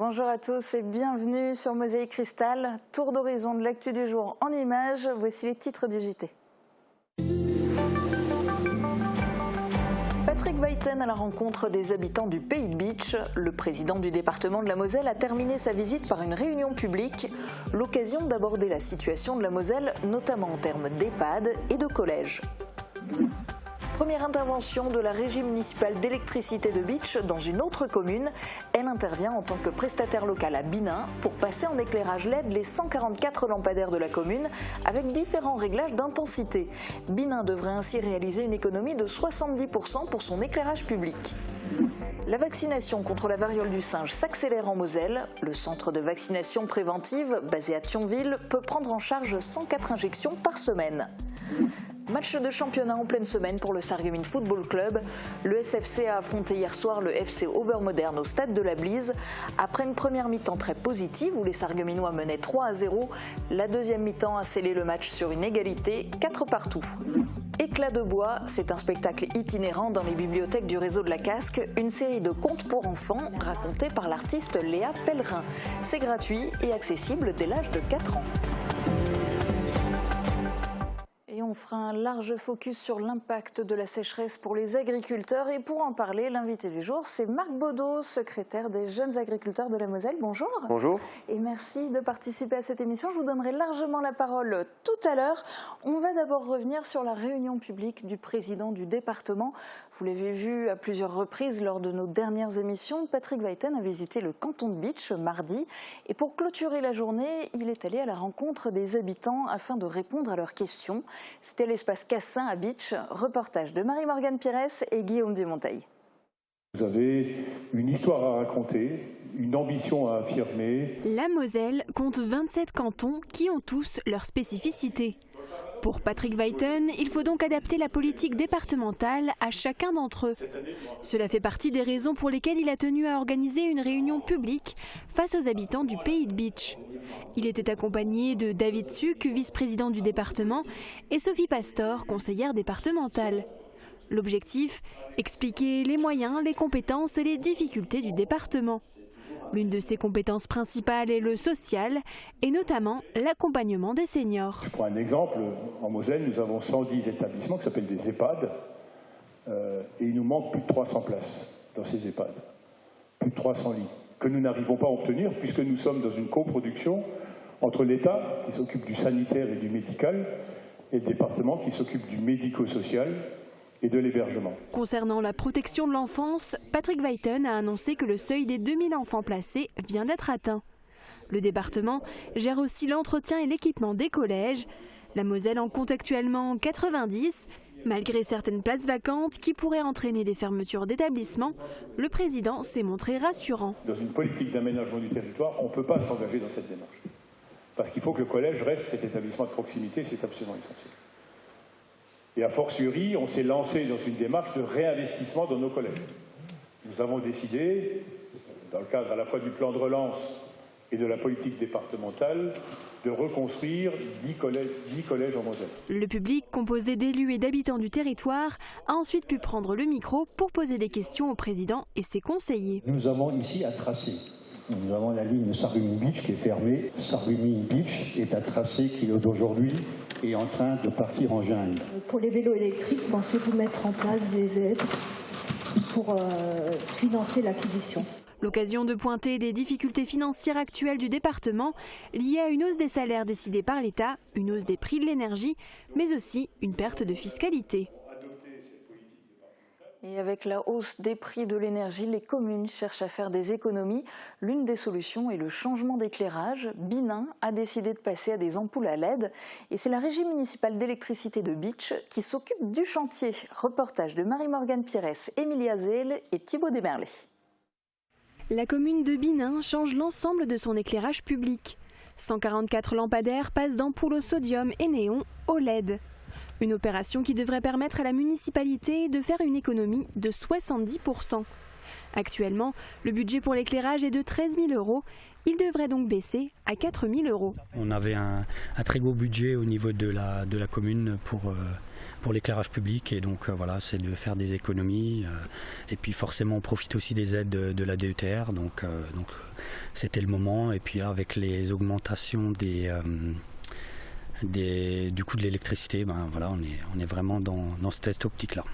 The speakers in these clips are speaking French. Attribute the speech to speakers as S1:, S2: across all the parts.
S1: Bonjour à tous et bienvenue sur Mosaïque Cristal, tour d'horizon de l'actu du jour en images. Voici les titres du JT. Patrick Weiten à la rencontre des habitants du Pays de Bitche. Le président du département de la Moselle a terminé sa visite par une réunion publique. L'occasion d'aborder la situation de la Moselle, notamment en termes d'EHPAD et de collèges. Première intervention de la régie municipale d'électricité de Bitche dans une autre commune. Elle intervient en tant que prestataire local à Binin pour passer en éclairage LED les 144 lampadaires de la commune avec différents réglages d'intensité. Binin devrait ainsi réaliser une économie de 70% pour son éclairage public. La vaccination contre la variole du singe s'accélère en Moselle. Le centre de vaccination préventive, basé à Thionville, peut prendre en charge 104 injections par semaine. Match de championnat en pleine semaine pour le Sarreguemines Football Club. Le SFC a affronté hier soir le FC Obermodern au stade de la Blise. Après une première mi-temps très positive où les Sarregueminois menaient 3-0, la deuxième mi-temps a scellé le match sur une égalité, 4 partout. Éclat de bois, c'est un spectacle itinérant dans les bibliothèques du réseau de la Casque, une série de contes pour enfants racontés par l'artiste Léa Pellerin. C'est gratuit et accessible dès l'âge de 4 ans. Et on fera un large focus sur l'impact de la sécheresse pour les agriculteurs. Et pour en parler, l'invité du jour, c'est Marc Baudot, secrétaire des jeunes agriculteurs de la Moselle. Bonjour. Bonjour. Et merci de participer à cette émission. Je vous donnerai largement la parole tout à l'heure. On va d'abord revenir sur la réunion publique du président du département. Vous l'avez vu à plusieurs reprises lors de nos dernières émissions. Patrick Weiten a visité le canton de Bitche mardi. Et pour clôturer la journée, il est allé à la rencontre des habitants afin de répondre à leurs questions. C'était l'espace Cassin à Bitche, reportage de Marie-Morgane Pires et Guillaume Dumonteil.
S2: Vous avez une histoire à raconter, une ambition à affirmer.
S3: La Moselle compte 27 cantons qui ont tous leurs spécificités. Pour Patrick Weiten, il faut donc adapter la politique départementale à chacun d'entre eux. Cela fait partie des raisons pour lesquelles il a tenu à organiser une réunion publique face aux habitants du Pays de Bitche. Il était accompagné de David Suc, vice-président du département, et Sophie Pastor, conseillère départementale. L'objectif, expliquer les moyens, les compétences et les difficultés du département. L'une de ses compétences principales est le social et notamment l'accompagnement des seniors.
S2: Je prends un exemple, en Moselle nous avons 110 établissements qui s'appellent des EHPAD et il nous manque plus de 300 places dans ces EHPAD, plus de 300 lits que nous n'arrivons pas à obtenir puisque nous sommes dans une coproduction entre l'État qui s'occupe du sanitaire et du médical et le département qui s'occupe du médico-social et de l'hébergement.
S3: Concernant la protection de l'enfance, Patrick Weiten a annoncé que le seuil des 2000 enfants placés vient d'être atteint. Le département gère aussi l'entretien et l'équipement des collèges. La Moselle en compte actuellement 90. Malgré certaines places vacantes qui pourraient entraîner des fermetures d'établissements, le président s'est montré rassurant.
S2: Dans une politique d'aménagement du territoire, on ne peut pas s'engager dans cette démarche. Parce qu'il faut que le collège reste cet établissement de proximité, c'est absolument essentiel. Et a fortiori, on s'est lancé dans une démarche de réinvestissement dans nos collèges. Nous avons décidé, dans le cadre à la fois du plan de relance et de la politique départementale, de reconstruire 10 collèges en Moselle.
S3: Le public, composé d'élus et d'habitants du territoire, a ensuite pu prendre le micro pour poser des questions au président et ses conseillers.
S4: Nous avons ici à tracer. Nous avons la ligne Sarreguemines-Bitche qui est fermée. Sarreguemines-Bitche est un tracé qui aujourd'hui est en train de partir en jungle.
S5: Pour les vélos électriques, pensez-vous mettre en place des aides pour financer l'acquisition ?
S3: L'occasion de pointer des difficultés financières actuelles du département liées à une hausse des salaires décidée par l'État, une hausse des prix de l'énergie, mais aussi une perte de fiscalité.
S1: Et avec la hausse des prix de l'énergie, les communes cherchent à faire des économies. L'une des solutions est le changement d'éclairage. Binin a décidé de passer à des ampoules à LED. Et c'est la régie municipale d'électricité de Bitche qui s'occupe du chantier. Reportage de Marie-Morgane Pires, Emilia Zeel et Thibaut Desmerlet.
S3: La commune de Binin change l'ensemble de son éclairage public. 144 lampadaires passent d'ampoules au sodium et néon au LED. Une opération qui devrait permettre à la municipalité de faire une économie de 70%. Actuellement, le budget pour l'éclairage est de 13 000 €. Il devrait donc baisser à 4 000 €.
S6: On avait un très gros budget au niveau de la commune pour l'éclairage public et donc voilà, c'est de faire des économies et puis forcément on profite aussi des aides de la DETR donc c'était le moment et puis là avec les augmentations du coût de l'électricité, voilà, on est vraiment dans cette optique-là.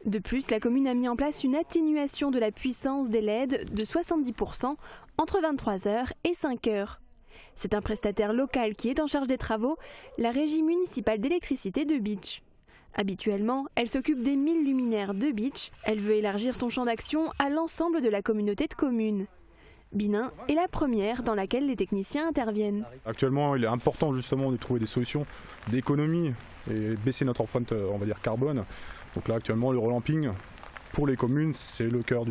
S3: De plus, la commune a mis en place une atténuation de la puissance des LED de 70% entre 23h et 5h. C'est un prestataire local qui est en charge des travaux, la Régie municipale d'électricité de Bitche. Habituellement, elle s'occupe des 1000 luminaires de Bitche. Elle veut élargir son champ d'action à l'ensemble de la communauté de communes. Binin est la première dans laquelle les techniciens interviennent.
S7: Actuellement, il est important justement de trouver des solutions d'économie et baisser notre empreinte, on va dire, carbone. Donc là, actuellement, le relamping pour les communes, c'est le cœur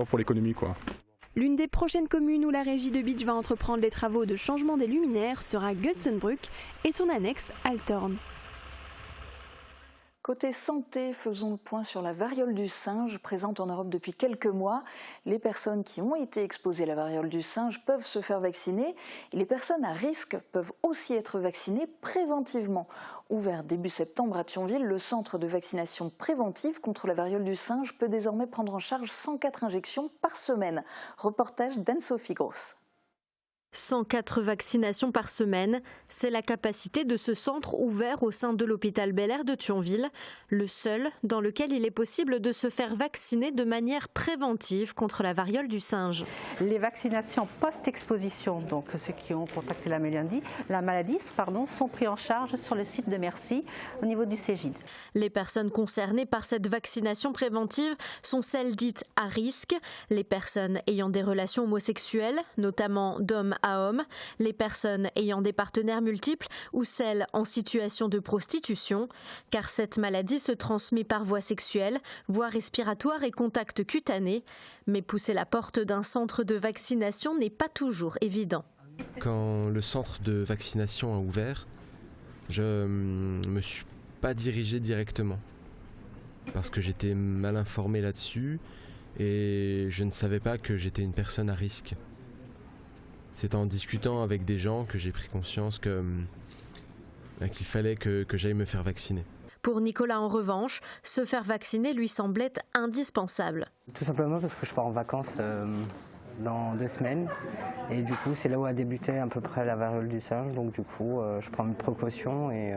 S7: pour l'économie, quoi.
S3: L'une des prochaines communes où la régie de Bitche va entreprendre les travaux de changement des luminaires sera Götzenbrück et son annexe Althorn.
S1: Côté santé, faisons le point sur la variole du singe, présente en Europe depuis quelques mois. Les personnes qui ont été exposées à la variole du singe peuvent se faire vacciner et les personnes à risque peuvent aussi être vaccinées préventivement. Ouvert début septembre à Thionville, le centre de vaccination préventive contre la variole du singe peut désormais prendre en charge 104 injections par semaine. Reportage d'Anne-Sophie Gross.
S8: 104 vaccinations par semaine, c'est la capacité de ce centre ouvert au sein de l'hôpital Bel-Air de Thionville, le seul dans lequel il est possible de se faire vacciner de manière préventive contre la variole du singe.
S9: Les vaccinations post-exposition, donc ceux qui ont contracté la maladie, sont pris en charge sur le site de Mercy au niveau du Cégide.
S8: Les personnes concernées par cette vaccination préventive sont celles dites à risque, les personnes ayant des relations homosexuelles, notamment d'hommes à hommes, les personnes ayant des partenaires multiples ou celles en situation de prostitution, car cette maladie se transmet par voie sexuelle, voie respiratoire et contact cutané. Mais pousser la porte d'un centre de vaccination n'est pas toujours évident.
S10: Quand le centre de vaccination a ouvert, je ne me suis pas dirigé directement parce que j'étais mal informé là-dessus et je ne savais pas que j'étais une personne à risque. C'est en discutant avec des gens que j'ai pris conscience qu'il fallait que j'aille me faire vacciner.
S8: Pour Nicolas, en revanche, se faire vacciner lui semblait indispensable.
S11: Tout simplement parce que je pars en vacances dans 2 semaines. Et du coup, c'est là où a débuté à peu près la variole du singe. Donc du coup, je prends mes précautions et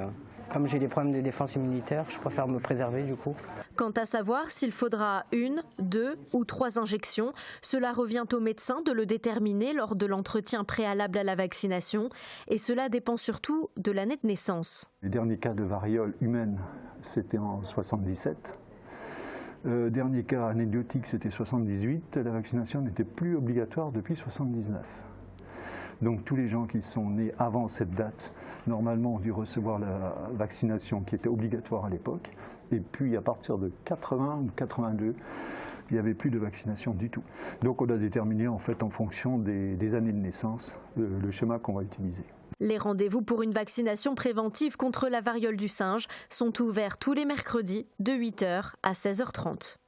S11: comme j'ai des problèmes de défense immunitaire, je préfère me préserver du coup.
S8: Quant à savoir s'il faudra 1, 2 ou 3 injections, cela revient au médecin de le déterminer lors de l'entretien préalable à la vaccination et cela dépend surtout de l'année de naissance.
S4: Les derniers cas de variole humaine, c'était en 77. Le dernier cas anecdotique, c'était 78. La vaccination n'était plus obligatoire depuis 79. Donc tous les gens qui sont nés avant cette date, normalement, ont dû recevoir la vaccination qui était obligatoire à l'époque. Et puis à partir de 80 ou 82, il n'y avait plus de vaccination du tout. Donc on a déterminé en fait en fonction des années de naissance le schéma qu'on va utiliser.
S8: Les rendez-vous pour une vaccination préventive contre la variole du singe sont ouverts tous les mercredis de 8h à 16h30.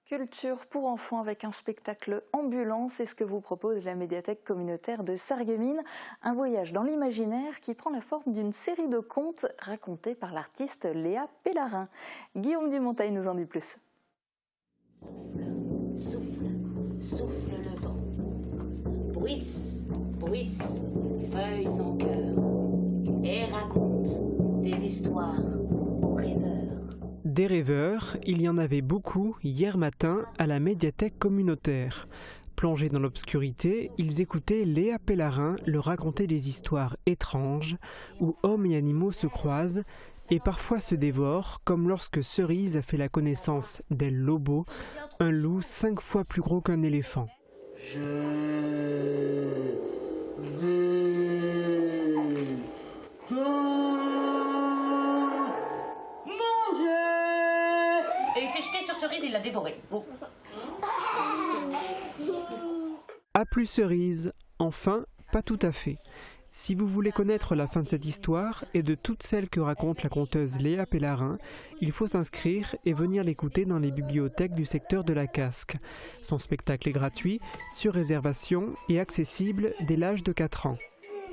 S1: Culture pour enfants avec un spectacle ambulant, c'est ce que vous propose la médiathèque communautaire de Sarreguemines. Un voyage dans l'imaginaire qui prend la forme d'une série de contes racontés par l'artiste Léa Pellarin. Guillaume Dumontail nous en dit plus.
S12: Souffle, souffle, souffle le vent. Bruisse, bruisse, feuilles en cœur. Et raconte des histoires aux rêveurs.
S13: Des rêveurs, il y en avait beaucoup hier matin à la médiathèque communautaire. Plongés dans l'obscurité, ils écoutaient Léa Pellarin leur raconter des histoires étranges où hommes et animaux se croisent et parfois se dévorent, comme lorsque Cerise a fait la connaissance d'El Lobo, un loup 5 fois plus gros qu'un éléphant.
S12: Je veux et il s'est jeté sur Cerise et il l'a dévoré. Oh.
S13: A plus Cerise, enfin, pas tout à fait. Si vous voulez connaître la fin de cette histoire et de toutes celles que raconte la conteuse Léa Pellarin, il faut s'inscrire et venir l'écouter dans les bibliothèques du secteur de la Casque. Son spectacle est gratuit, sur réservation et accessible dès l'âge de 4 ans.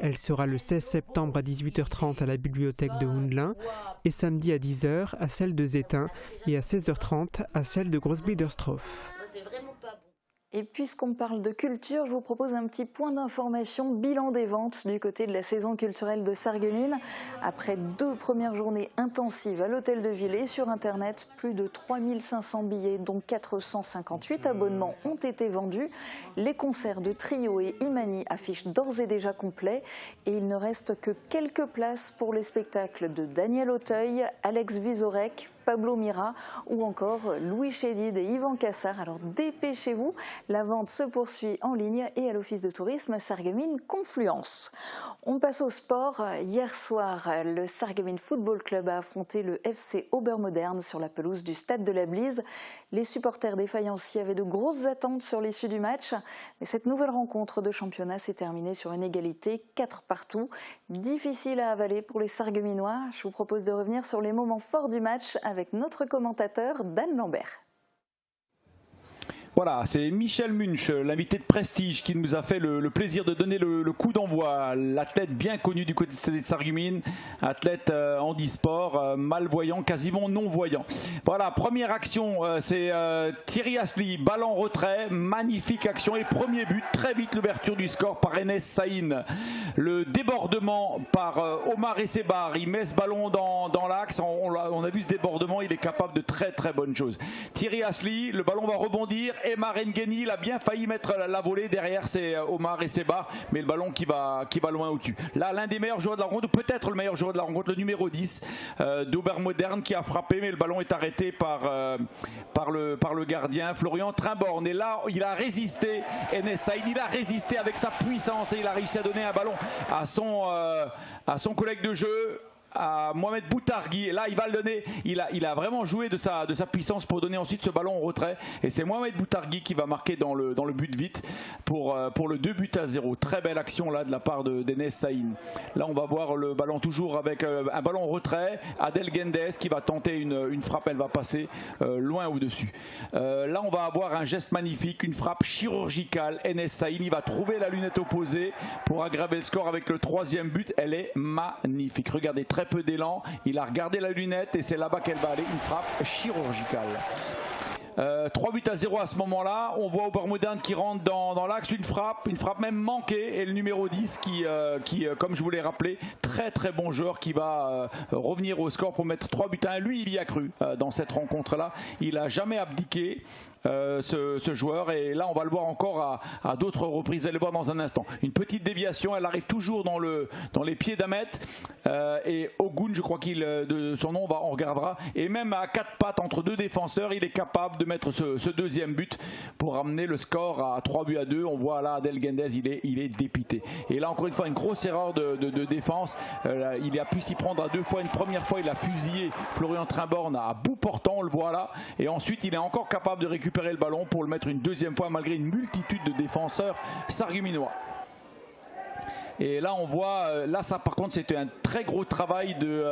S13: Elle sera le 16 septembre à 18h30 à la bibliothèque de Houndelin et samedi à 10h à celle de Zétain et à 16h30 à celle de Grossbiederstroff.
S1: Et puisqu'on parle de culture, je vous propose un petit point d'information, bilan des ventes du côté de la saison culturelle de Sarreguemines. Après 2 premières journées intensives à l'hôtel de ville et sur Internet, plus de 3500 billets, dont 458 abonnements ont été vendus. Les concerts de Trio et Imani affichent d'ores et déjà complets et il ne reste que quelques places pour les spectacles de Daniel Auteuil, Alex Vizorek, Pablo Mira ou encore Louis Chédid et Yvan Cassard. Alors dépêchez-vous, la vente se poursuit en ligne et à l'office de tourisme Sarreguemines Confluence. On passe au sport. Hier soir, le Sarreguemines Football Club a affronté le FC Obermodern sur la pelouse du Stade de la Blise. Les supporters des Fayency avaient de grosses attentes sur l'issue du match, mais cette nouvelle rencontre de championnat s'est terminée sur une égalité 4-4. Difficile à avaler pour les Sarregueminois. Je vous propose de revenir sur les moments forts du match avec notre commentateur Dan Lambert.
S14: Voilà, c'est Michel Munch, l'invité de prestige, qui nous a fait le plaisir de donner le coup d'envoi. L'athlète bien connu du côté de Sarreguemines, athlète handisport, malvoyant, quasiment non-voyant. Voilà, première action, c'est Thierry Asli, ballon en retrait, magnifique action et premier but, très vite l'ouverture du score par Enes Saïn. Le débordement par Omar Essebar, il met ce ballon dans l'axe, on a vu ce débordement, il est capable de très très bonnes choses. Thierry Asli, le ballon va rebondir. Emma Rengeni, il a bien failli mettre la volée. Derrière, c'est Omar Essebar, mais le ballon qui va loin au-dessus. Là, l'un des meilleurs joueurs de la rencontre, ou peut-être le meilleur joueur de la rencontre, le numéro 10 d'Obermodern qui a frappé, mais le ballon est arrêté par le gardien Florian Trimborn. Et là, il a résisté, Enes Saïd, il a résisté avec sa puissance et il a réussi à donner un ballon à son collègue de jeu, à Mohamed Boutargui. Et là, il va le donner. Il a vraiment joué de sa puissance pour donner ensuite ce ballon en retrait. Et c'est Mohamed Boutargui qui va marquer dans le but vite pour le 2-0. Très belle action là de la part d'Enes Saïn. Là, on va voir le ballon toujours avec un ballon en retrait. Adel Gendes qui va tenter une frappe. Elle va passer loin au-dessus. Là, on va avoir un geste magnifique, une frappe chirurgicale. Enes Saïn, il va trouver la lunette opposée pour aggraver le score avec le 3e but. Elle est magnifique. Regardez, très peu d'élan, il a regardé la lunette et c'est là-bas qu'elle va aller, une frappe chirurgicale. 3-0 à ce moment-là, on voit Obermodern qui rentre dans l'axe, une frappe même manquée, et le numéro 10 qui comme je vous l'ai rappelé, très très bon joueur qui va revenir au score pour mettre 3-1. Lui, il y a cru dans cette rencontre-là, il n'a jamais abdiqué. Ce joueur, et là on va le voir encore à d'autres reprises, vous allez le voir dans un instant. Une petite déviation, elle arrive toujours dans les pieds d'Ahmet et Ogun, je crois de son nom, on regardera, et même à 4 pattes entre 2 défenseurs, il est capable de mettre ce 2e but pour amener le score à 3-2. On voit là Adel Gendes, il est dépité, et là encore une fois une grosse erreur de défense. Il a pu s'y prendre à 2 fois. Une première fois il a fusillé Florian Trimborn à bout portant, on le voit là, et ensuite il est encore capable de récupérer le ballon pour le mettre une 2e fois malgré une multitude de défenseurs sarregueminois. Et là on voit, là ça par contre c'était un très gros travail de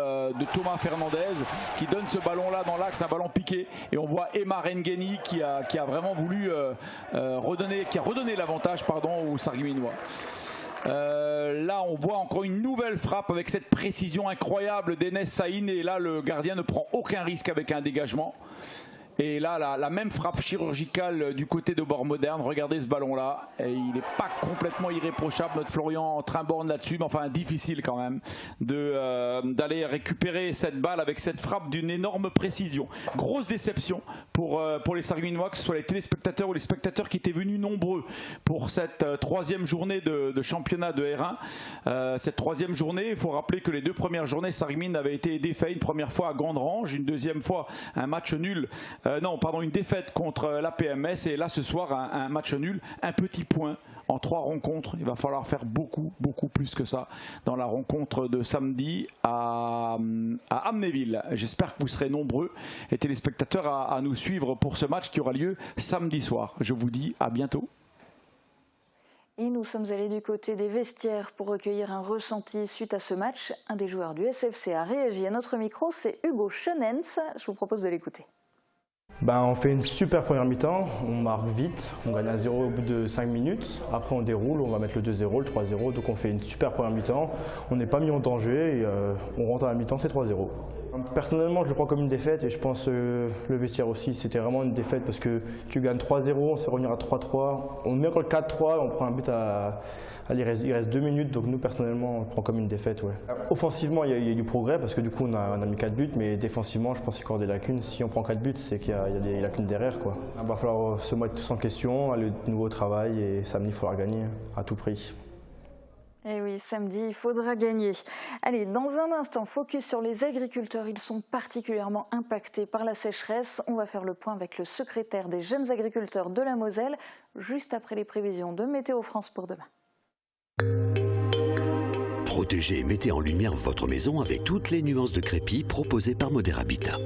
S14: Thomas Fernandez qui donne ce ballon là dans l'axe, un ballon piqué, et on voit Emma Rengeni qui a vraiment voulu redonner l'avantage aux sarregueminois. Là on voit encore une nouvelle frappe avec cette précision incroyable d'Enes Saïn, et là le gardien ne prend aucun risque avec un dégagement. Et là, la même frappe chirurgicale du côté d'Obermodern. Regardez ce ballon-là. Et il n'est pas complètement irréprochable, notre Florian Trimborn là-dessus. Mais enfin, difficile quand même d'aller récupérer cette balle avec cette frappe d'une énorme précision. Grosse déception pour les Sarregueminois, que ce soit les téléspectateurs ou les spectateurs qui étaient venus nombreux pour cette 3e journée de championnat de R1. Cette 3e journée, il faut rappeler que les 2 premières journées, Sarreguemines avait été défait une première fois à Gandrange, une 2e fois un match nul. Une défaite contre la PMS, et là ce soir un match nul, un petit point en 3 rencontres. Il va falloir faire beaucoup plus que ça dans la rencontre de samedi à Amnéville. J'espère que vous serez nombreux, les téléspectateurs, à nous suivre pour ce match qui aura lieu samedi soir. Je vous dis à bientôt.
S1: Et nous sommes allés du côté des vestiaires pour recueillir un ressenti suite à ce match. Un des joueurs du SFC a réagi à notre micro, c'est Hugo Schonens. Je vous propose de l'écouter.
S15: On fait une super première mi-temps, on marque vite, on gagne 1-0 au bout de 5 minutes. Après on déroule, on va mettre le 2-0, le 3-0, donc on fait une super première mi-temps. On n'est pas mis en danger et on rentre à la mi-temps, c'est 3-0. Personnellement, je le prends comme une défaite et je pense le vestiaire aussi, c'était vraiment une défaite parce que tu gagnes 3-0, on se fait revenir à 3-3, on met encore le 4-3, on prend un but il reste 2 minutes, donc nous personnellement on le prend comme une défaite. Ouais. Offensivement, il y a du progrès parce que du coup on a mis 4 buts, mais défensivement je pense qu'il y a encore des lacunes. Si on prend 4 buts, c'est qu'il y a des lacunes derrière, quoi. Il va falloir se mettre tous en question, aller de nouveau au travail et samedi il faudra gagner à tout prix.
S1: Eh oui, samedi, il faudra gagner. Allez, dans un instant, focus sur les agriculteurs. Ils sont particulièrement impactés par la sécheresse. On va faire le point avec le secrétaire des jeunes agriculteurs de la Moselle, juste après les prévisions de Météo France pour demain.
S16: Protégez et mettez en lumière votre maison avec toutes les nuances de crépi proposées par Moder Habitat.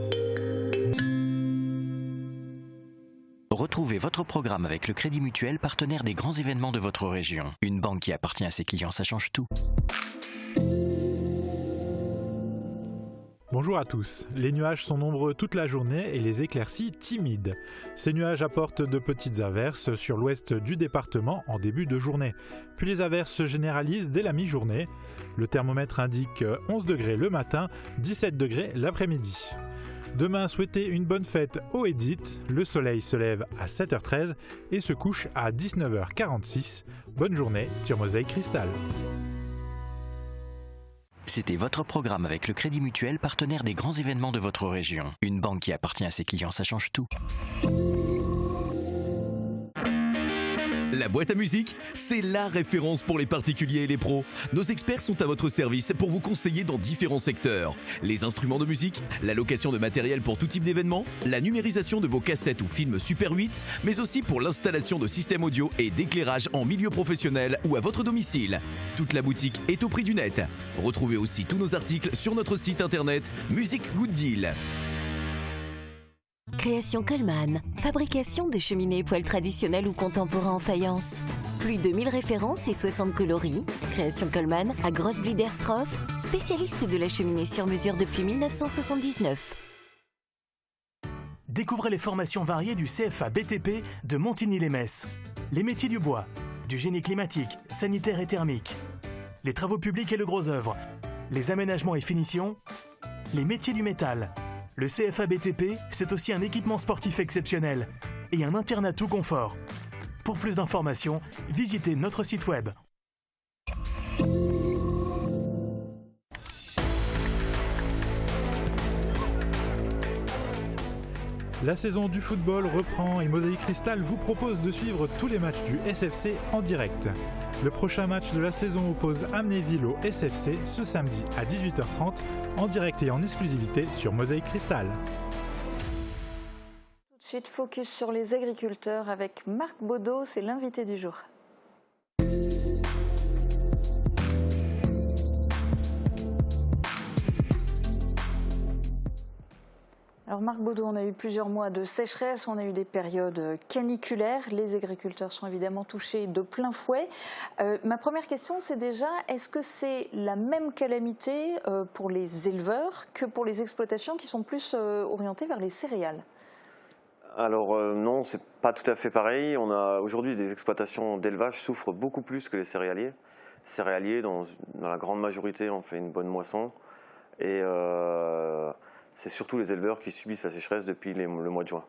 S17: Retrouvez votre programme avec le Crédit Mutuel, partenaire des grands événements de votre région. Une banque qui appartient à ses clients, ça change tout.
S18: Bonjour à tous. Les nuages sont nombreux toute la journée et les éclaircies timides. Ces nuages apportent de petites averses sur l'ouest du département en début de journée. Puis les averses se généralisent dès la mi-journée. Le thermomètre indique 11 degrés le matin, 17 degrés l'après-midi. Demain, souhaitez une bonne fête au Edith. Le soleil se lève à 7h13 et se couche à 19h46. Bonne journée sur Mosaïque Cristal.
S17: C'était votre programme avec le Crédit Mutuel, partenaire des grands événements de votre région. Une banque qui appartient à ses clients, ça change tout.
S19: La boîte à musique, c'est la référence pour les particuliers et les pros. Nos experts sont à votre service pour vous conseiller dans différents secteurs. Les instruments de musique, la location de matériel pour tout type d'événement, la numérisation de vos cassettes ou films Super 8, mais aussi pour l'installation de systèmes audio et d'éclairage en milieu professionnel ou à votre domicile. Toute la boutique est au prix du net. Retrouvez aussi tous nos articles sur notre site internet Music Good Deal.
S20: Création Coleman, fabrication de cheminées et poêles traditionnels ou contemporains en faïence. Plus de 1000 références et 60 coloris. Création Coleman à Grosse-Bliederstroff, spécialiste de la cheminée sur mesure depuis 1979.
S21: Découvrez les formations variées du CFA BTP de Montigny-les-Metz. Les métiers du bois, du génie climatique, sanitaire et thermique, les travaux publics et le gros œuvre, les aménagements et finitions, les métiers du métal. Le CFA BTP, c'est aussi un équipement sportif exceptionnel et un internat tout confort. Pour plus d'informations, visitez notre site web.
S18: La saison du football reprend et Mosaïque Cristal vous propose de suivre tous les matchs du SFC en direct. Le prochain match de la saison oppose Amnéville au SFC ce samedi à 18h30 en direct et en exclusivité sur Mosaïque Cristal.
S1: Tout de suite, focus sur les agriculteurs avec Marc Baudot, c'est l'invité du jour. Alors Marc Baudot, on a eu plusieurs mois de sécheresse, on a eu des périodes caniculaires. Les agriculteurs sont évidemment touchés de plein fouet. Ma première question, c'est déjà, est-ce que c'est la même calamité pour les éleveurs que pour les exploitations qui sont plus orientées vers les céréales ?
S22: Alors non, c'est pas tout à fait pareil. On a aujourd'hui des exploitations d'élevage souffrent beaucoup plus que les céréaliers. Les céréaliers, dans la grande majorité, on fait une bonne moisson. Et c'est surtout les éleveurs qui subissent la sécheresse depuis le mois de juin.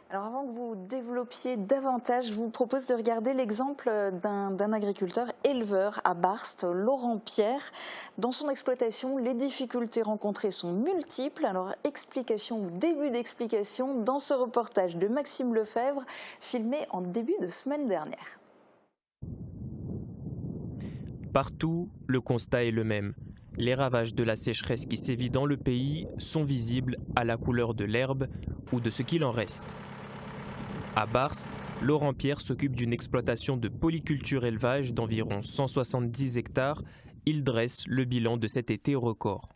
S1: Alors avant que vous développiez davantage, je vous propose de regarder l'exemple d'un agriculteur éleveur à Barst, Laurent Pierre. Dans son exploitation, les difficultés rencontrées sont multiples. Alors explication ou début d'explication dans ce reportage de Maxime Lefebvre, filmé en début de semaine dernière.
S23: Partout, le constat est le même. Les ravages de la sécheresse qui sévit dans le pays sont visibles à la couleur de l'herbe ou de ce qu'il en reste. À Barst, Laurent Pierre s'occupe d'une exploitation de polyculture élevage d'environ 170 hectares. Il dresse le bilan de cet été record.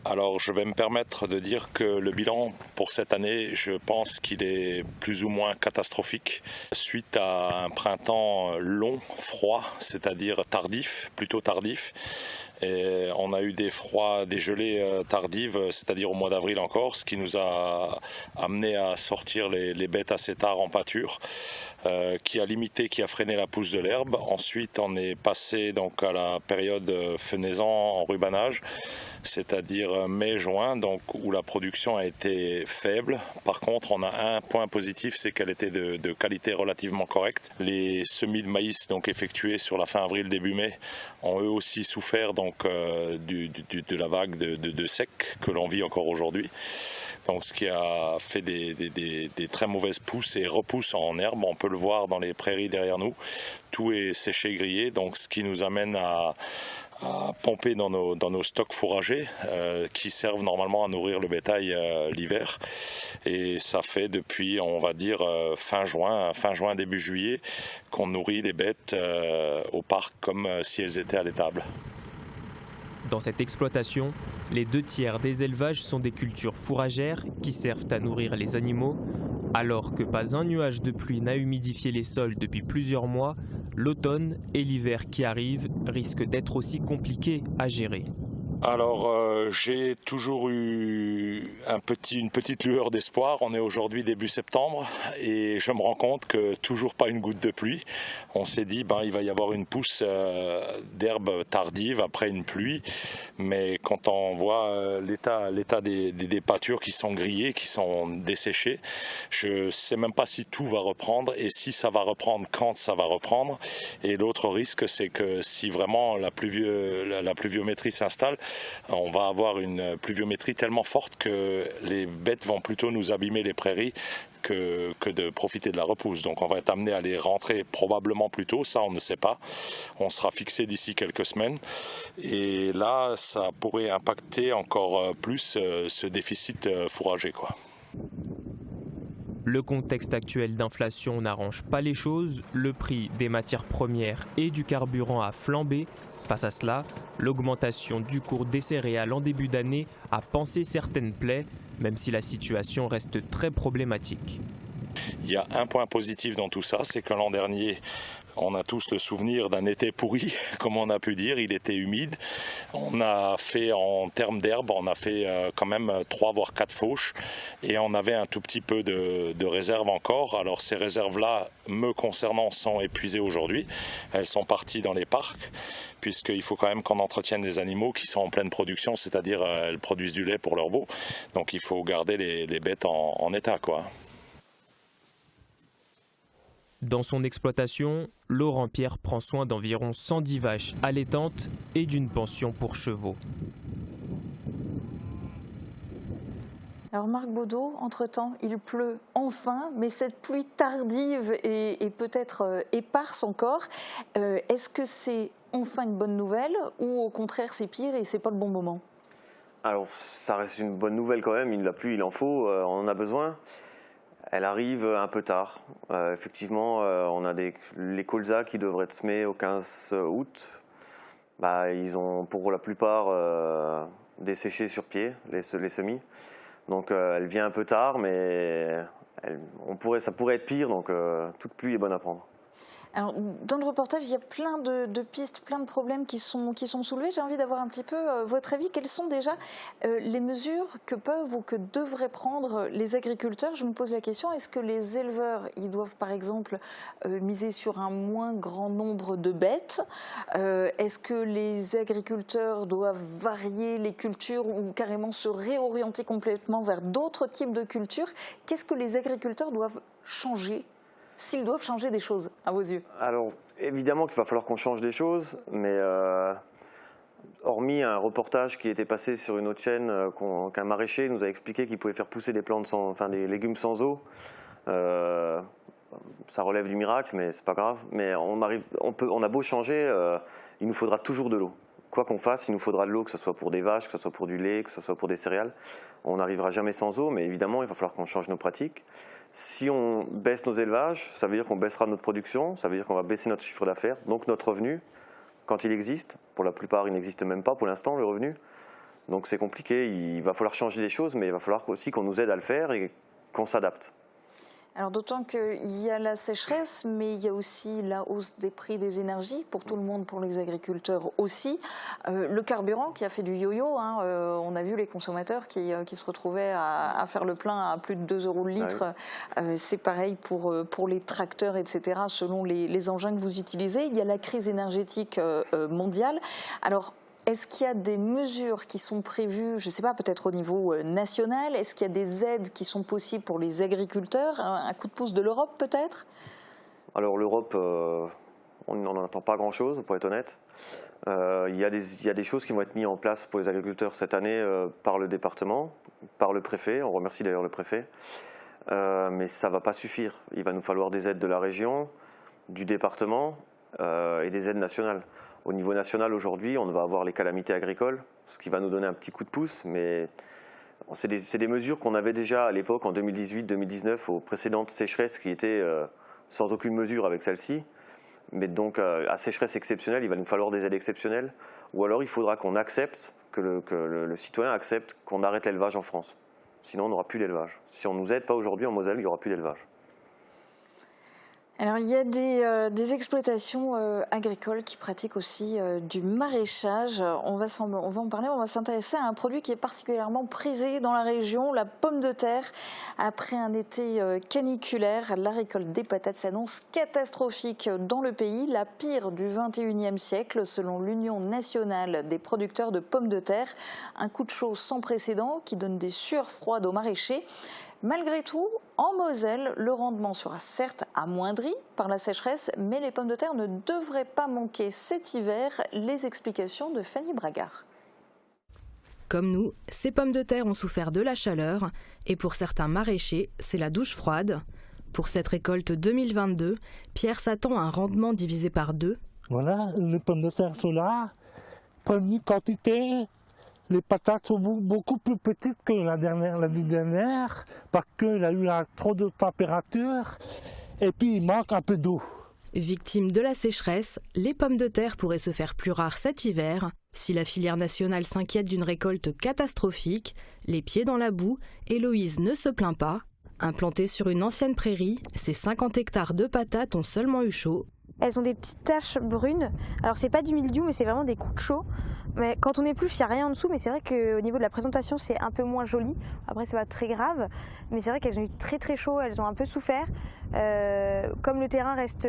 S2: Alors je vais me permettre de dire que le bilan pour cette année, je pense qu'il est plus ou moins catastrophique. Suite à un printemps long, froid, c'est-à-dire tardif, plutôt tardif. Et on a eu des froids, des gelées tardives, c'est-à-dire au mois d'avril encore, ce qui nous a amené à sortir les bêtes assez tard en pâture, qui a freiné la pousse de l'herbe. Ensuite, on est passé donc à la période fenaison en rubanage, c'est-à-dire mai-juin, donc où la production a été faible. Par contre, on a un point positif, c'est qu'elle était de qualité relativement correcte. Les semis de maïs donc effectués sur la fin avril, début mai, ont eux aussi souffert donc de la vague de sec que l'on vit encore aujourd'hui. Donc ce qui a fait des très mauvaises pousses et repousses en herbe. On peut le voir dans les prairies derrière nous. Tout est séché, grillé, donc ce qui nous amène à pomper dans nos stocks fourragers qui servent normalement à nourrir le bétail l'hiver. Et ça fait depuis, on va dire, fin juin, début juillet, qu'on nourrit les bêtes au parc comme si elles étaient à l'étable.
S23: Dans cette exploitation, les 2/3 des élevages sont des cultures fourragères qui servent à nourrir les animaux. Alors que pas un nuage de pluie n'a humidifié les sols depuis plusieurs mois, l'automne et l'hiver qui arrivent risquent d'être aussi compliqués à gérer.
S2: Alors j'ai toujours eu une petite lueur d'espoir. On est aujourd'hui début septembre et je me rends compte que toujours pas une goutte de pluie. On s'est dit il va y avoir une pousse d'herbe tardive après une pluie, mais quand on voit l'état des pâtures qui sont grillées, qui sont desséchées, je sais même pas si tout va reprendre et si ça va reprendre, quand ça va reprendre. Et l'autre risque, c'est que si vraiment la pluviométrie s'installe, on va avoir une pluviométrie tellement forte que les bêtes vont plutôt nous abîmer les prairies que de profiter de la repousse. Donc on va être amené à les rentrer probablement plus tôt, ça on ne sait pas. On sera fixé d'ici quelques semaines et là ça pourrait impacter encore plus ce déficit fourrager, quoi.
S23: Le contexte actuel d'inflation n'arrange pas les choses, le prix des matières premières et du carburant a flambé. Face à cela, l'augmentation du cours des céréales en début d'année a pansé certaines plaies, même si la situation reste très problématique.
S2: Il y a un point positif dans tout ça, c'est que l'an dernier, on a tous le souvenir d'un été pourri, comme on a pu dire, il était humide. On a fait, en termes d'herbe, on a fait quand même 3 voire 4 fauches et on avait un tout petit peu de réserves encore. Alors ces réserves-là, me concernant, sont épuisées aujourd'hui. Elles sont parties dans les parcs, puisqu'il faut quand même qu'on entretienne les animaux qui sont en pleine production, c'est-à-dire elles produisent du lait pour leurs veaux. Donc il faut garder les bêtes en état, quoi.
S23: Dans son exploitation, Laurent Pierre prend soin d'environ 110 vaches allaitantes et d'une pension pour chevaux.
S1: Alors Marc Baudot, entre-temps, il pleut enfin, mais cette pluie tardive et peut-être éparse encore, est-ce que c'est enfin une bonne nouvelle ou au contraire c'est pire et c'est pas le bon moment?
S22: Alors ça reste une bonne nouvelle quand même, la pluie il en faut, on en a besoin. Elle arrive un peu tard. Effectivement, on a les colzas qui devraient être semés au 15 août. Ils ont pour la plupart desséché sur pied, les semis. Donc elle vient un peu tard, mais ça pourrait être pire, donc toute pluie est bonne à prendre.
S1: Alors, dans le reportage, il y a plein de pistes, plein de problèmes qui sont soulevés. J'ai envie d'avoir un petit peu votre avis. Quelles sont déjà les mesures que peuvent ou que devraient prendre les agriculteurs? Je me pose la question, est-ce que les éleveurs, ils doivent par exemple miser sur un moins grand nombre de bêtes? Est-ce que les agriculteurs doivent varier les cultures ou carrément se réorienter complètement vers d'autres types de cultures? Qu'est-ce que les agriculteurs doivent changer, s'ils doivent changer des choses, à vos yeux?
S22: Alors, évidemment qu'il va falloir qu'on change des choses, mais hormis un reportage qui était passé sur une autre chaîne, qu'un maraîcher nous a expliqué qu'il pouvait faire pousser des des légumes sans eau, ça relève du miracle, mais c'est pas grave. Mais on a beau changer, il nous faudra toujours de l'eau. Quoi qu'on fasse, il nous faudra de l'eau, que ce soit pour des vaches, que ce soit pour du lait, que ce soit pour des céréales. On n'arrivera jamais sans eau, mais évidemment, il va falloir qu'on change nos pratiques. Si on baisse nos élevages, ça veut dire qu'on baissera notre production, ça veut dire qu'on va baisser notre chiffre d'affaires, donc notre revenu, quand il existe. Pour la plupart, il n'existe même pas pour l'instant, le revenu. Donc c'est compliqué, il va falloir changer les choses, mais il va falloir aussi qu'on nous aide à le faire et qu'on s'adapte.
S1: Alors d'autant qu'il y a la sécheresse, mais il y a aussi la hausse des prix des énergies pour tout le monde, pour les agriculteurs aussi. Le carburant qui a fait du yo-yo, hein, on a vu les consommateurs qui se retrouvaient à faire le plein à plus de 2 € le litre. Ah oui. C'est pareil pour les tracteurs, etc., selon les engins que vous utilisez. Il y a la crise énergétique mondiale. Alors, est-ce qu'il y a des mesures qui sont prévues, je ne sais pas, peut-être au niveau national? Est-ce qu'il y a des aides qui sont possibles pour les agriculteurs? Un coup de pouce de l'Europe peut-être?
S22: Alors l'Europe, on n'en entend pas grand-chose, pour être honnête. Il y a des choses qui vont être mises en place pour les agriculteurs cette année par le département, par le préfet. On remercie d'ailleurs le préfet. Mais ça ne va pas suffire. Il va nous falloir des aides de la région, du département et des aides nationales. Au niveau national, aujourd'hui, on va avoir les calamités agricoles, ce qui va nous donner un petit coup de pouce, mais c'est des mesures qu'on avait déjà à l'époque, en 2018-2019, aux précédentes sécheresses, qui étaient sans aucune mesure avec celle-ci. Mais donc, à sécheresse exceptionnelle, il va nous falloir des aides exceptionnelles, ou alors il faudra qu'on accepte, que le citoyen accepte qu'on arrête l'élevage en France. Sinon, on n'aura plus d'élevage. Si on ne nous aide pas aujourd'hui en Moselle, il n'y aura plus d'élevage.
S1: Alors il y a des exploitations agricoles qui pratiquent aussi du maraîchage. On va en parler, on va s'intéresser à un produit qui est particulièrement prisé dans la région, la pomme de terre. Après un été caniculaire, la récolte des patates s'annonce catastrophique dans le pays, la pire du 21e siècle selon l'Union nationale des producteurs de pommes de terre. Un coup de chaud sans précédent qui donne des sueurs froides aux maraîchers. Malgré tout, en Moselle, le rendement sera certes amoindri par la sécheresse, mais les pommes de terre ne devraient pas manquer cet hiver. Les explications de Fanny Bragard.
S5: Comme nous, ces pommes de terre ont souffert de la chaleur et pour certains maraîchers, c'est la douche froide. Pour cette récolte 2022, Pierre s'attend à un rendement divisé par 2.
S6: Voilà, les pommes de terre sont là, première quantité. Les patates sont beaucoup plus petites que l'année dernière parce qu'il a eu trop de température et puis il manque un peu d'eau.
S5: Victimes de la sécheresse, les pommes de terre pourraient se faire plus rares cet hiver. Si la filière nationale s'inquiète d'une récolte catastrophique, les pieds dans la boue, Héloïse ne se plaint pas. Implantée sur une ancienne prairie, ces 50 hectares de patates ont seulement eu chaud.
S7: Elles ont des petites taches brunes. Alors c'est pas du mildiou, mais c'est vraiment des coups de chaud. Mais quand on épluche, il n'y a rien en dessous, mais c'est vrai qu'au niveau de la présentation, c'est un peu moins joli. Après, c'est pas très grave, mais c'est vrai qu'elles ont eu très très chaud, elles ont un peu souffert. Comme le terrain reste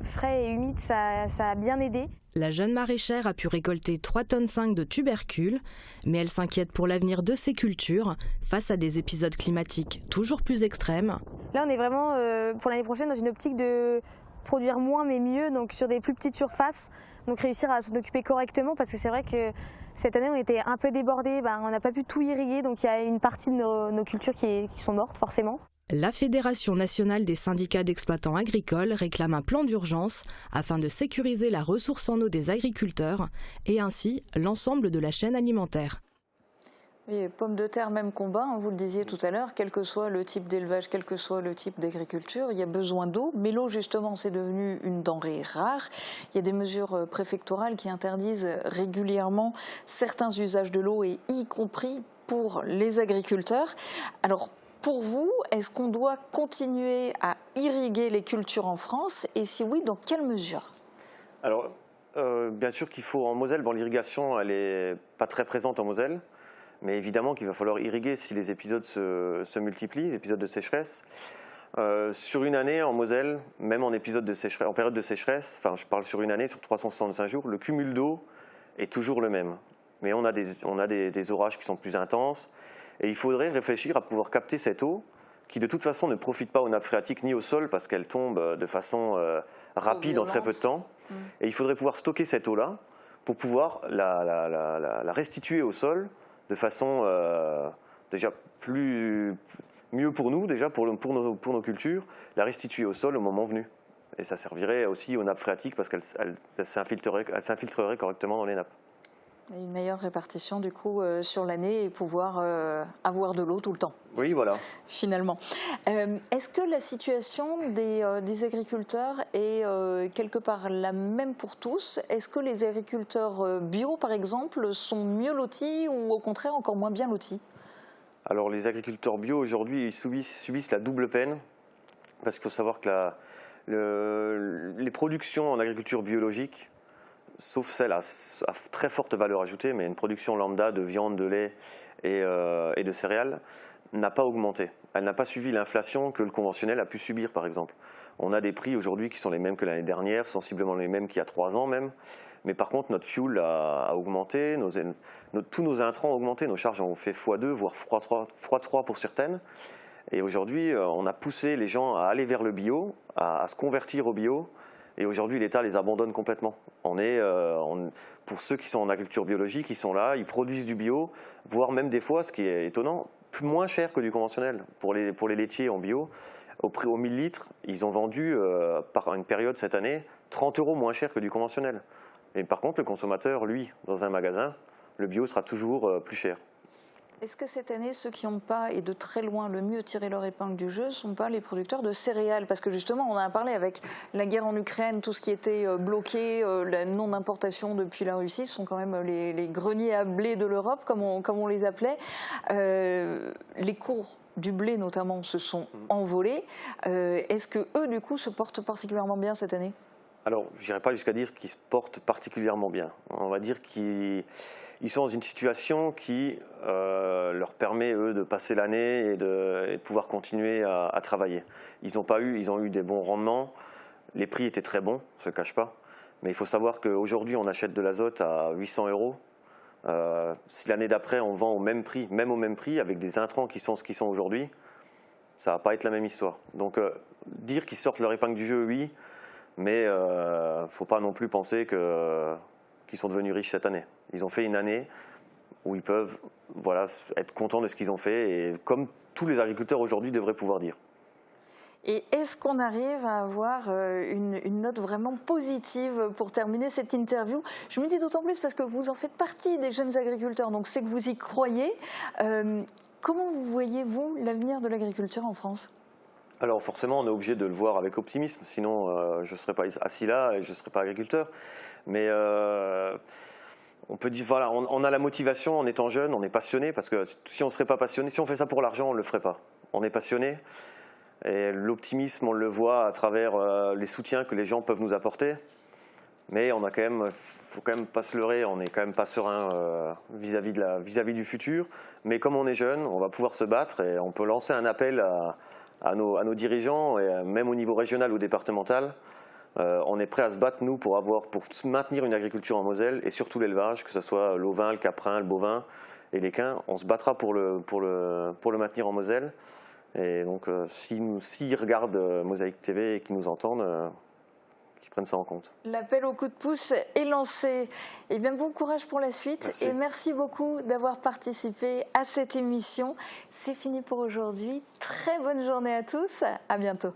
S7: frais et humide, ça a bien aidé.
S5: La jeune maraîchère a pu récolter 3,5 tonnes de tubercules, mais elle s'inquiète pour l'avenir de ses cultures face à des épisodes climatiques toujours plus extrêmes.
S7: Là, on est vraiment pour l'année prochaine dans une optique de produire moins mais mieux, donc sur des plus petites surfaces, donc réussir à s'en occuper correctement parce que c'est vrai que cette année on était un peu débordés, on n'a pas pu tout irriguer, donc il y a une partie de nos cultures qui sont mortes forcément.
S5: La Fédération nationale des syndicats d'exploitants agricoles réclame un plan d'urgence afin de sécuriser la ressource en eau des agriculteurs et ainsi l'ensemble de la chaîne alimentaire.
S1: Oui, pommes de terre, même combat, vous le disiez tout à l'heure, quel que soit le type d'élevage, quel que soit le type d'agriculture, il y a besoin d'eau. Mais l'eau, justement, c'est devenu une denrée rare. Il y a des mesures préfectorales qui interdisent régulièrement certains usages de l'eau, et y compris pour les agriculteurs. Alors, pour vous, est-ce qu'on doit continuer à irriguer les cultures en France? Et si oui, dans quelle mesure?
S22: Alors, bien sûr qu'il faut en Moselle, l'irrigation, elle n'est pas très présente en Moselle. Mais évidemment qu'il va falloir irriguer si les épisodes se multiplient, les épisodes de sécheresse. Sur une année en Moselle, même en période de sécheresse, enfin je parle sur une année, sur 365 jours, le cumul d'eau est toujours le même. Mais on a des orages qui sont plus intenses et il faudrait réfléchir à pouvoir capter cette eau qui de toute façon ne profite pas aux nappes phréatiques ni au sol parce qu'elle tombe de façon rapide en très peu de temps. Et il faudrait pouvoir stocker cette eau-là pour pouvoir la restituer au sol de façon déjà mieux pour nous, déjà pour nos cultures, la restituer au sol au moment venu. Et ça servirait aussi aux nappes phréatiques parce qu'elles s'infiltreraient correctement dans les nappes.
S1: Et une meilleure répartition du coup sur l'année et pouvoir avoir de l'eau tout le temps.
S22: Oui, voilà.
S1: Finalement. Est-ce que la situation des agriculteurs est quelque part la même pour tous? Est-ce que les agriculteurs bio, par exemple, sont mieux lotis ou au contraire encore moins bien lotis?
S22: Alors les agriculteurs bio aujourd'hui ils subissent la double peine parce qu'il faut savoir que les productions en agriculture biologique, sauf celle à très forte valeur ajoutée, mais une production lambda de viande, de lait et de céréales, n'a pas augmenté. Elle n'a pas suivi l'inflation que le conventionnel a pu subir par exemple. On a des prix aujourd'hui qui sont les mêmes que l'année dernière, sensiblement les mêmes qu'il y a 3 ans même. Mais par contre, notre fuel a augmenté, tous nos intrants ont augmenté, nos charges ont fait x2, voire x3 pour certaines. Et aujourd'hui, on a poussé les gens à aller vers le bio, à se convertir au bio. Et aujourd'hui, l'État les abandonne complètement. Pour ceux qui sont en agriculture biologique, ils sont là, ils produisent du bio, voire même des fois, ce qui est étonnant, moins cher que du conventionnel. Pour les laitiers en bio, au 1000 litres, ils ont vendu par une période cette année 30 € moins cher que du conventionnel. Et par contre, le consommateur, lui, dans un magasin, le bio sera toujours plus cher.
S1: Est-ce que cette année, ceux qui n'ont pas, et de très loin, le mieux tiré leur épingle du jeu, ne sont pas les producteurs de céréales? Parce que justement, on a parlé avec la guerre en Ukraine, tout ce qui était bloqué, la non-importation depuis la Russie, ce sont quand même les greniers à blé de l'Europe, comme on les appelait. Les cours du blé, notamment, se sont envolés. Est-ce que eux, du coup, se portent particulièrement bien cette année?
S22: Alors, je n'irai pas jusqu'à dire qu'ils se portent particulièrement bien. On va dire qu'ils sont dans une situation qui leur permet, eux, de passer l'année et de pouvoir continuer à travailler. Ils ont eu des bons rendements. Les prix étaient très bons, je ne se le cache pas. Mais il faut savoir qu'aujourd'hui, on achète de l'azote à 800 €. Si l'année d'après, on vend au même prix, même au même prix, avec des intrants qui sont ce qu'ils sont aujourd'hui, ça ne va pas être la même histoire. Donc, dire qu'ils sortent leur épingle du jeu, oui. Mais il ne faut pas non plus penser qu'ils sont devenus riches cette année. Ils ont fait une année où ils peuvent être contents de ce qu'ils ont fait, et comme tous les agriculteurs aujourd'hui devraient pouvoir dire.
S1: Et est-ce qu'on arrive à avoir une note vraiment positive pour terminer cette interview? Je me dis d'autant plus parce que vous en faites partie des jeunes agriculteurs, donc c'est que vous y croyez. Comment voyez-vous l'avenir de l'agriculture en France?
S22: Alors forcément, on est obligé de le voir avec optimisme, sinon je ne serais pas assis là et je ne serais pas agriculteur. Mais on peut dire, voilà, on a la motivation en étant jeune, on est passionné, parce que si on ne serait pas passionné, si on fait ça pour l'argent, on ne le ferait pas. On est passionné, et l'optimisme, on le voit à travers les soutiens que les gens peuvent nous apporter. Mais on a quand même, faut quand même pas se leurrer, on n'est quand même pas serein vis-à-vis du futur. Mais comme on est jeune, on va pouvoir se battre, et on peut lancer un appel à nos dirigeants, et même au niveau régional ou départemental. On est prêt à se battre, nous, pour maintenir une agriculture en Moselle, et surtout l'élevage, que ce soit l'ovin, le caprin, le bovin et l'équin. On se battra pour le maintenir en Moselle. Et donc, s'ils regardent Mosaïque TV et qu'ils nous entendent, qu'ils prennent ça en compte.
S1: L'appel au coup de pouce est lancé. Eh bien, bon courage pour la suite. Merci. Et merci beaucoup d'avoir participé à cette émission. C'est fini pour aujourd'hui. Très bonne journée à tous. À bientôt.